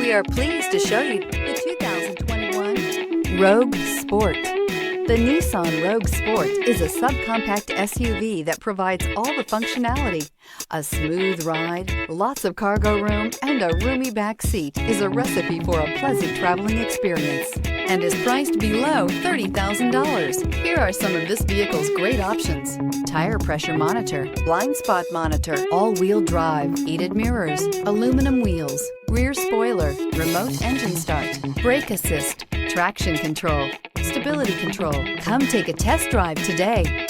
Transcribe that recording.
We are pleased to show you the 2021 Rogue Sport. The Nissan Rogue Sport is a subcompact SUV that provides all the functionality. A smooth ride, lots of cargo room, and a roomy back seat is a recipe for a pleasant traveling experience and is priced below $30,000. Here are some of this vehicle's great options: tire pressure monitor, blind spot monitor, all-wheel drive, heated mirrors, aluminum wheels, rear spoiler, remote engine start, brake assist, traction control, stability control. Come take a test drive today.